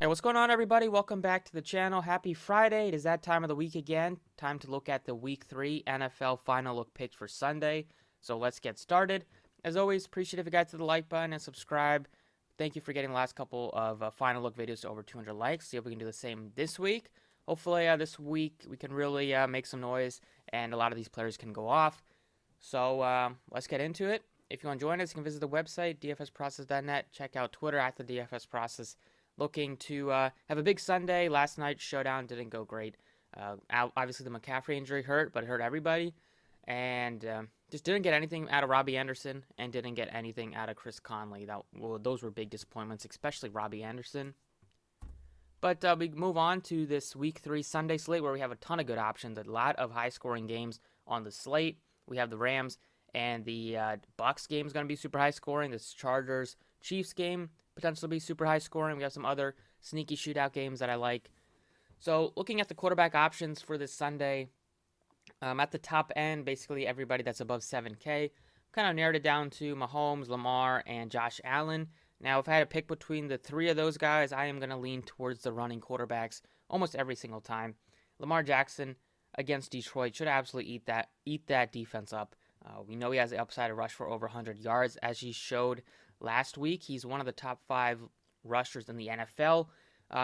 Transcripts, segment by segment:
Hey, what's going on, everybody? Welcome back to the channel. Happy Friday. It is that time of the week again. Time to look at the Week 3 NFL Final Look picks for Sunday. So let's get started. As always, appreciate if you guys hit the like button and subscribe. Thank you for getting the last couple of Final Look videos to over 200 likes. See if we can do the same this week. Hopefully, this week we can really make some noise and a lot of these players can go off. So let's get into it. If you want to join us, you can visit the website, dfsprocess.net. Check out Twitter at the DFS Process. Looking to have a big Sunday. Last night's showdown didn't go great. Obviously, the McCaffrey injury hurt, but it hurt everybody. And just didn't get anything out of Robbie Anderson and didn't get anything out of Chris Conley. Those were big disappointments, especially Robbie Anderson. But we move on to this Week 3 Sunday slate where we have a ton of good options, a lot of high-scoring games on the slate. We have the Rams and the Bucs game is going to be super high-scoring. This Chargers-Chiefs game potentially be super high-scoring. We have some other sneaky shootout games that I like. So looking at the quarterback options for this Sunday, at the top end, basically everybody that's above 7K. Kind of narrowed it down to Mahomes, Lamar, and Josh Allen. Now, if I had to pick between the three of those guys, I am going to lean towards the running quarterbacks almost every single time. Lamar Jackson against Detroit should absolutely eat that defense up. We know he has the upside to rush for over 100 yards, as he showed last week. He's one of the top 5 rushers in the NFL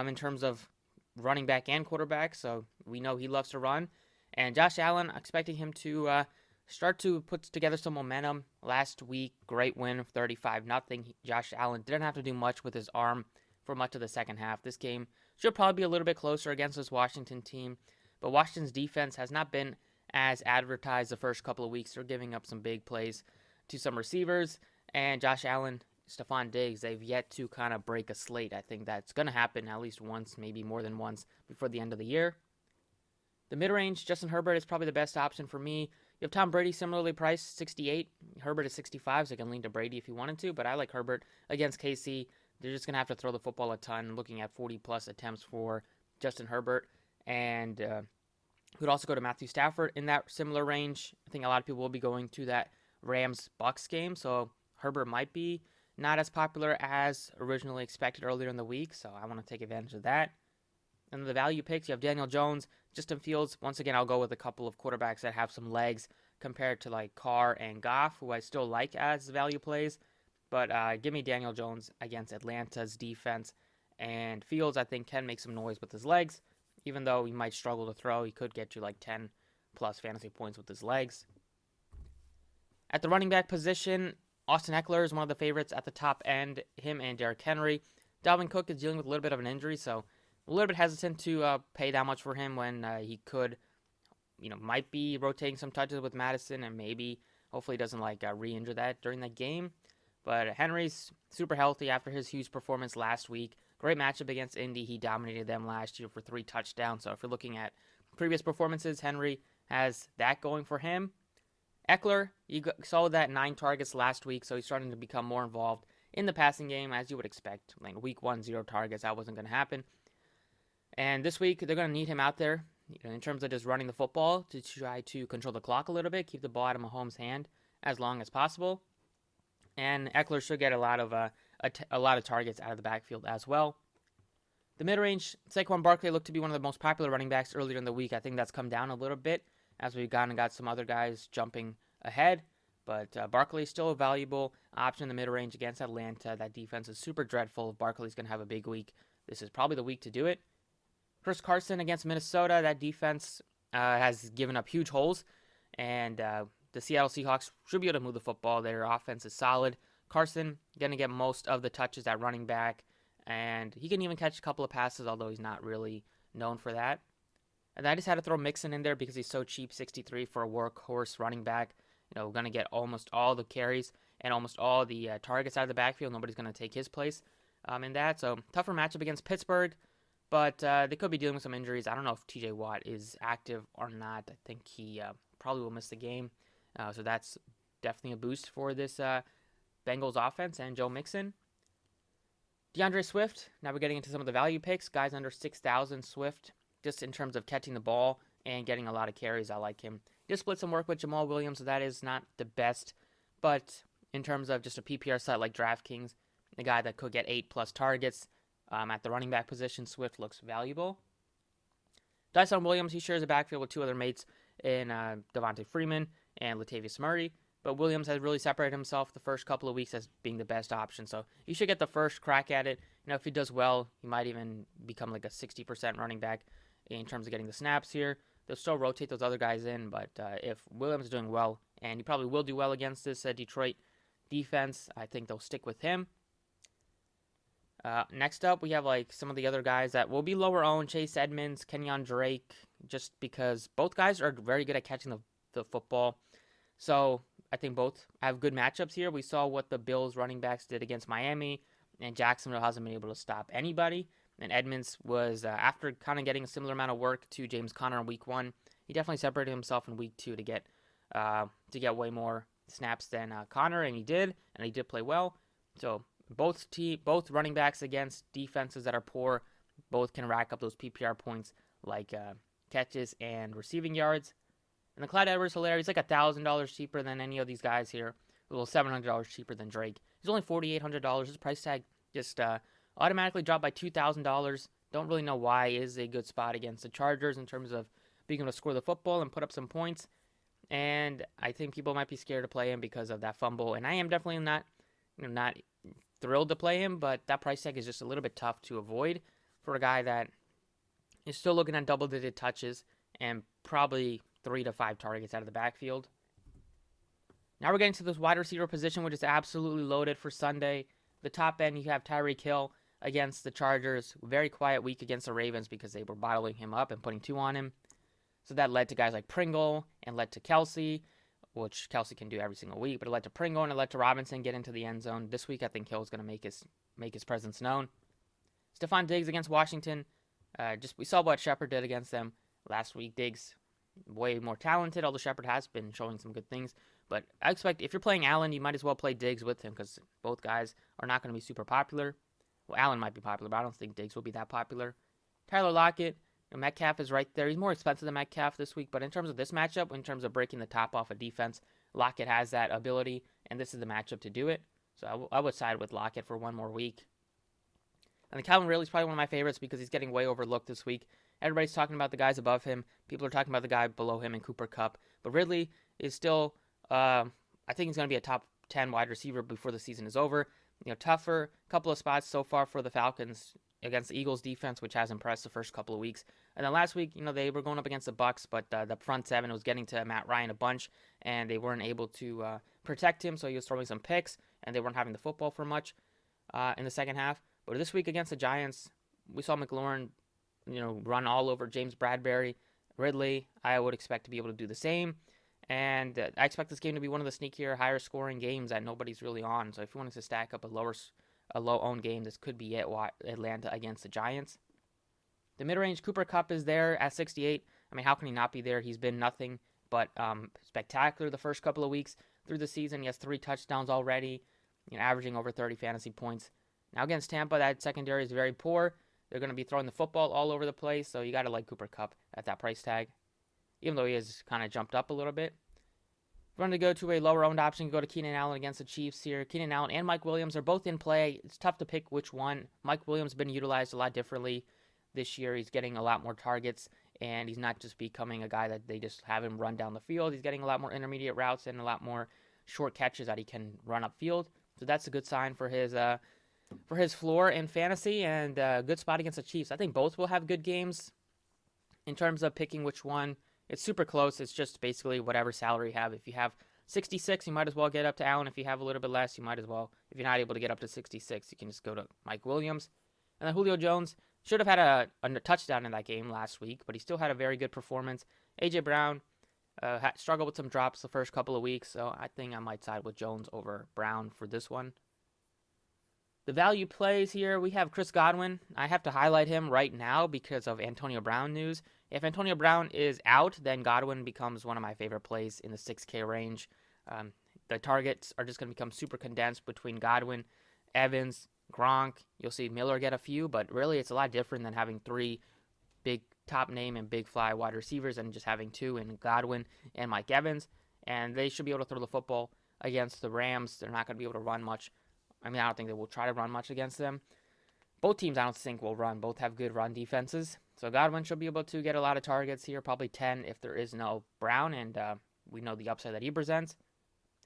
in terms of running back and quarterback, so we know he loves to run. And Josh Allen, expecting him to start to put together some momentum. Last week, great win, 35-0. Josh Allen didn't have to do much with his arm for much of the second half. This game should probably be a little bit closer against this Washington team, but Washington's defense has not been as advertised the first couple of weeks. They're giving up some big plays to some receivers, and Josh Allen, Stephon Diggs, they've yet to kind of break a slate. I think that's going to happen at least once, maybe more than once, before the end of the year. The mid-range, Justin Herbert is probably the best option for me. You have Tom Brady similarly priced, 68. Herbert is 65, so you can lean to Brady if you wanted to, but I like Herbert against KC. They're just going to have to throw the football a ton, looking at 40-plus attempts for Justin Herbert. And could also go to Matthew Stafford in that similar range. I think a lot of people will be going to that Rams-Bucs game, so Herbert might be not as popular as originally expected earlier in the week, so I want to take advantage of that. And the value picks, you have Daniel Jones, Justin Fields. Once again, I'll go with a couple of quarterbacks that have some legs compared to like Carr and Goff, who I still like as value plays. But give me Daniel Jones against Atlanta's defense. And Fields, I think, can make some noise with his legs. Even though he might struggle to throw, he could get you like 10 plus fantasy points with his legs. At the running back position, Austin Eckler is one of the favorites at the top end, him and Derrick Henry. Dalvin Cook is dealing with a little bit of an injury, so a little bit hesitant to pay that much for him when he could, might be rotating some touches with Madison, and maybe, hopefully, doesn't re-injure that during that game. But Henry's super healthy after his huge performance last week. Great matchup against Indy. He dominated them last year for 3 touchdowns. So if you're looking at previous performances, Henry has that going for him. Eckler, you saw that 9 targets last week, so he's starting to become more involved in the passing game, as you would expect. Like week 1, 0 targets, that wasn't going to happen. And this week, they're going to need him out there in terms of just running the football to try to control the clock a little bit, keep the ball out of Mahomes' hand as long as possible. And Eckler should get a lot of targets out of the backfield as well. The mid-range, Saquon Barkley looked to be one of the most popular running backs earlier in the week. I think that's come down a little bit as we've got some other guys jumping ahead. But Barkley is still a valuable option in the mid-range against Atlanta. That defense is super dreadful. If Barkley's going to have a big week, this is probably the week to do it. Chris Carson against Minnesota, that defense has given up huge holes, and the Seattle Seahawks should be able to move the football. Their offense is solid. Carson going to get most of the touches at running back, and he can even catch a couple of passes, although he's not really known for that. And I just had to throw Mixon in there because he's so cheap, 63 for a workhorse running back. Going to get almost all the carries and almost all the targets out of the backfield. Nobody's going to take his place in that. So tougher matchup against Pittsburgh. But they could be dealing with some injuries. I don't know if TJ Watt is active or not. I think he probably will miss the game. So that's definitely a boost for this Bengals offense and Joe Mixon. DeAndre Swift. Now we're getting into some of the value picks. Guys under 6,000 Swift, just in terms of catching the ball and getting a lot of carries. I like him. Just split some work with Jamal Williams, so that is not the best. But in terms of just a PPR site like DraftKings, a guy that could get 8+ targets, At the running back position, Swift looks valuable. Dyson Williams, he shares a backfield with two other mates in Devontae Freeman and Latavius Murray. But Williams has really separated himself the first couple of weeks as being the best option. So he should get the first crack at it. If he does well, he might even become like a 60% running back in terms of getting the snaps here. They'll still rotate those other guys in, but if Williams is doing well, and he probably will do well against this Detroit defense, I think they'll stick with him. Next up, we have like some of the other guys that will be lower owned. Chase Edmonds, Kenyon Drake, just because both guys are very good at catching the football. So I think both have good matchups here. We saw what the Bills running backs did against Miami, and Jacksonville hasn't been able to stop anybody. And Edmonds was, after kind of getting a similar amount of work to James Conner in week 1, he definitely separated himself in week 2 to get way more snaps than Conner, and he did play well. So both running backs against defenses that are poor, both can rack up those PPR points like catches and receiving yards. And the Clyde Edwards-Helaire, he's like $1,000 cheaper than any of these guys here. A little $700 cheaper than Drake. He's only $4,800. His price tag just automatically dropped by $2,000. Don't really know why. It is a good spot against the Chargers in terms of being able to score the football and put up some points. And I think people might be scared to play him because of that fumble. And I am definitely not thrilled to play him, but that price tag is just a little bit tough to avoid for a guy that is still looking at double-digit touches and probably 3 to 5 targets out of the backfield. Now we're getting to this wide receiver position, which is absolutely loaded for Sunday. The top end, you have Tyreek Hill against the Chargers. Very quiet week against the Ravens because they were bottling him up and putting 2 on him. So that led to guys like Pringle and led to Kelsey, which Kelsey can do every single week, but it led to Pringle and it led to Robinson get into the end zone. This week, I think Hill is going to make his presence known. Stephon Diggs against Washington. We saw what Shepard did against them last week. Diggs, way more talented, although Shepard has been showing some good things. But I expect if you're playing Allen, you might as well play Diggs with him because both guys are not going to be super popular. Well, Allen might be popular, but I don't think Diggs will be that popular. Tyler Lockett, Metcalf is right there. He's more expensive than Metcalf this week, but in terms of this matchup, in terms of breaking the top off a defense, Lockett has that ability, and this is the matchup to do it. So I would side with Lockett for one more week. And Calvin Ridley's probably one of my favorites because he's getting way overlooked this week. Everybody's talking about the guys above him. People are talking about the guy below him in Cooper Kupp. But Ridley is still, I think he's going to be a top 10 wide receiver before the season is over. Tougher couple of spots so far for the Falcons against the Eagles defense, which has impressed the first couple of weeks. And then last week, they were going up against the Bucs, but the front seven was getting to Matt Ryan a bunch, and they weren't able to protect him, so he was throwing some picks, and they weren't having the football for much in the second half. But this week against the Giants, we saw McLaurin, run all over James Bradbury. Ridley, I would expect to be able to do the same. And I expect this game to be one of the sneakier, higher scoring games that nobody's really on. So if you wanted to stack up a low-owned game, this could be it, Atlanta against the Giants. The mid-range Cooper Kupp is there at 68. I mean, how can he not be there? He's been nothing but spectacular the first couple of weeks through the season. He has 3 touchdowns already, averaging over 30 fantasy points. Now against Tampa, that secondary is very poor. They're going to be throwing the football all over the place, so you got to like Cooper Kupp at that price tag, even though he has kind of jumped up a little bit. If you want to go to a lower-owned option, you go to Keenan Allen against the Chiefs here. Keenan Allen and Mike Williams are both in play. It's tough to pick which one. Mike Williams has been utilized a lot differently this year. He's getting a lot more targets, and he's not just becoming a guy that they just have him run down the field. He's getting a lot more intermediate routes and a lot more short catches that he can run upfield. So that's a good sign for his floor in fantasy, and a good spot against the Chiefs. I think both will have good games. In terms of picking which one, it's super close. It's just basically whatever salary you have. If you have 66, you might as well get up to Allen. If you have a little bit less, you might as well. If you're not able to get up to 66, you can just go to Mike Williams. And then Julio Jones should have had a touchdown in that game last week, but he still had a very good performance. A.J. Brown struggled with some drops the first couple of weeks, so I think I might side with Jones over Brown for this one. The value plays here, we have Chris Godwin. I have to highlight him right now because of Antonio Brown news. If Antonio Brown is out, then Godwin becomes one of my favorite plays in the 6K range. The targets are just going to become super condensed between Godwin, Evans, Gronk. You'll see Miller get a few, but really it's a lot different than having 3 big top name and big fly wide receivers and just having 2 in Godwin and Mike Evans. And they should be able to throw the football against the Rams. They're not going to be able to run much. I mean, I don't think they will try to run much against them. Both teams I don't think will run. Both have good run defenses. So Godwin should be able to get a lot of targets here, probably 10 if there is no Brown, and we know the upside that he presents.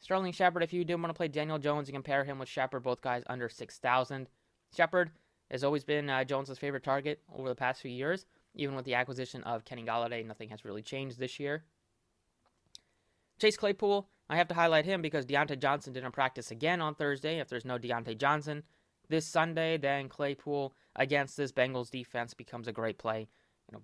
Sterling Shepard, if you did want to play Daniel Jones, you compare him with Shepard, both guys under 6,000. Shepard has always been Jones' favorite target over the past few years. Even with the acquisition of Kenny Golladay, nothing has really changed this year. Chase Claypool, I have to highlight him because Deontay Johnson didn't practice again on Thursday. If there's no Deontay Johnson this Sunday, then Claypool against this Bengals defense becomes a great play.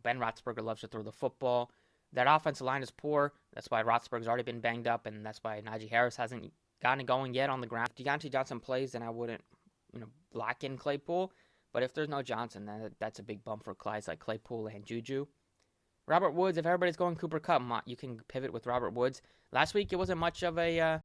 Ben Roethlisberger loves to throw the football. That offensive line is poor. That's why Roethlisberger's already been banged up, and that's why Najee Harris hasn't gotten it going yet on the ground. If Deontay Johnson plays, then I wouldn't, lock in Claypool. But if there's no Johnson, then that's a big bump for guys like Claypool and Juju. Robert Woods, if everybody's going Cooper Kupp, you can pivot with Robert Woods. Last week, it wasn't much of a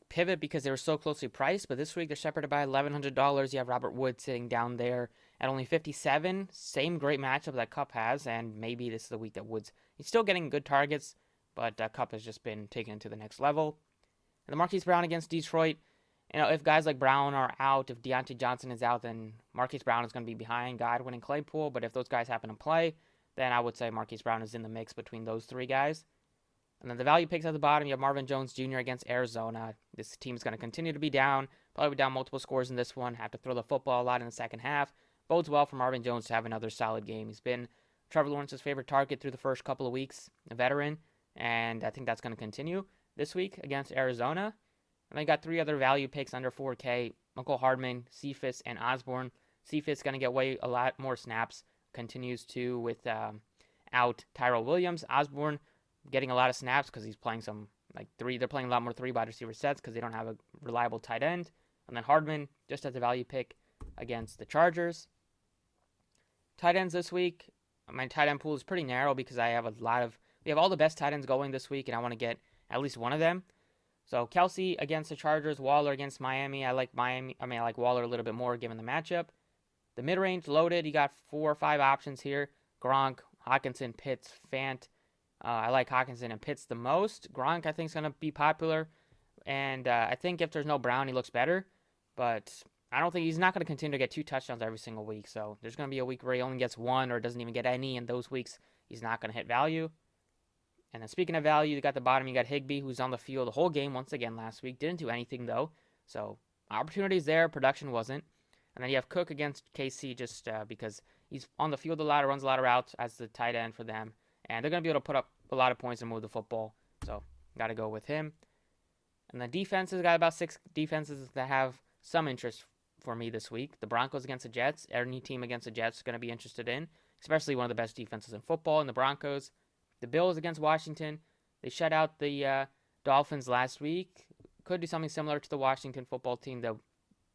pivot because they were so closely priced, but this week they're separated by $1,100. You have Robert Woods sitting down there at only 57. Same great matchup that Kupp has, and maybe this is the week that Woods, he's still getting good targets, but Kupp has just been taken to the next level. And the Marquise Brown against Detroit, if guys like Brown are out, if Deontay Johnson is out, then Marquise Brown is going to be behind Godwin and Claypool. But if those guys happen to play, then I would say Marquise Brown is in the mix between those three guys. And then the value picks at the bottom, you have Marvin Jones Jr. against Arizona. This team is going to continue to be down, probably down multiple scores in this one, have to throw the football a lot in the second half. Bodes well for Marvin Jones to have another solid game. He's been Trevor Lawrence's favorite target through the first couple of weeks, a veteran, and I think that's going to continue this week against Arizona. And I got three other value picks under 4K, Michael Hardman, Cephas, and Osborne. Cephas going to get a lot more snaps, continues to with out Tyrell Williams. Osborne getting a lot of snaps because he's playing they're playing a lot more three wide receiver sets because they don't have a reliable tight end. And then Hardman just as a value pick against the Chargers. Tight ends this week, my tight end pool is pretty narrow because we have all the best tight ends going this week and I want to get at least one of them. So Kelsey against the Chargers, Waller against Miami. I like Waller a little bit more given the matchup. The mid-range loaded, you got 4 or 5 options here. Gronk, Hockenson, Pitts, Fant. I like Hockenson and Pitts the most. Gronk, I think, is going to be popular. And I think if there's no Brown, he looks better. But I don't think he's not going to continue to get 2 touchdowns every single week. So there's going to be a week where he only gets 1 or doesn't even get any. And those weeks, he's not going to hit value. And then speaking of value, you got the bottom, you got Higbee, who's on the field the whole game once again last week. Didn't do anything, though. So opportunities there, production wasn't. And then you have Cook against KC just because he's on the field a lot, runs a lot of routes as the tight end for them. And they're going to be able to put up a lot of points and move the football. So got to go with him. And the defenses, got about 6 defenses that have some interest for me this week. The Broncos against the Jets. Any team against the Jets is going to be interested in, especially one of the best defenses in football in the Broncos. The Bills against Washington. They shut out the Dolphins last week. Could do something similar to the Washington football team, though.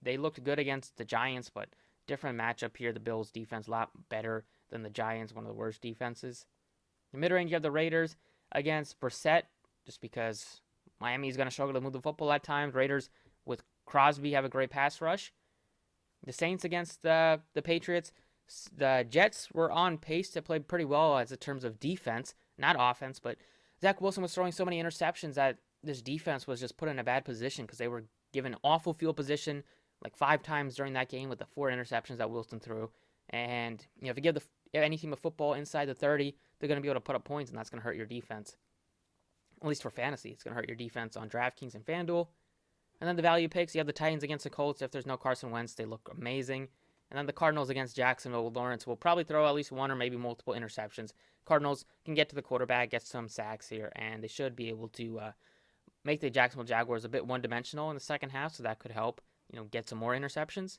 They looked good against the Giants, but different matchup here. The Bills' defense a lot better than the Giants, one of the worst defenses. In mid-range, you have the Raiders against Brissett, just because Miami is going to struggle to move the football at times. Raiders with Crosby have a great pass rush. The Saints against the Patriots. The Jets were on pace to play pretty well as in terms of defense, not offense, but Zach Wilson was throwing so many interceptions that this defense was just put in a bad position because they were given awful field position like 5 times during that game with the 4 interceptions that Wilson threw. And if you give any team of football inside the 30, they're going to be able to put up points, and that's going to hurt your defense. At least for fantasy, it's going to hurt your defense on Draftkings and Fanduel. And then the value picks, you have the Titans against the Colts. If there's no Carson Wentz, they look amazing. And then the Cardinals against Jacksonville. Lawrence will probably throw at least 1 or maybe multiple interceptions. Cardinals can get to the quarterback, get some sacks here, and they should be able to make the Jacksonville Jaguars a bit one-dimensional in the second half, so that could help, get some more interceptions.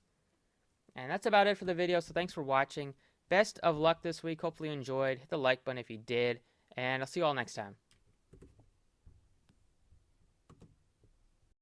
And that's about it for the video, so thanks for watching. Best of luck this week. Hopefully you enjoyed. Hit the like button if you did, and I'll see you all next time.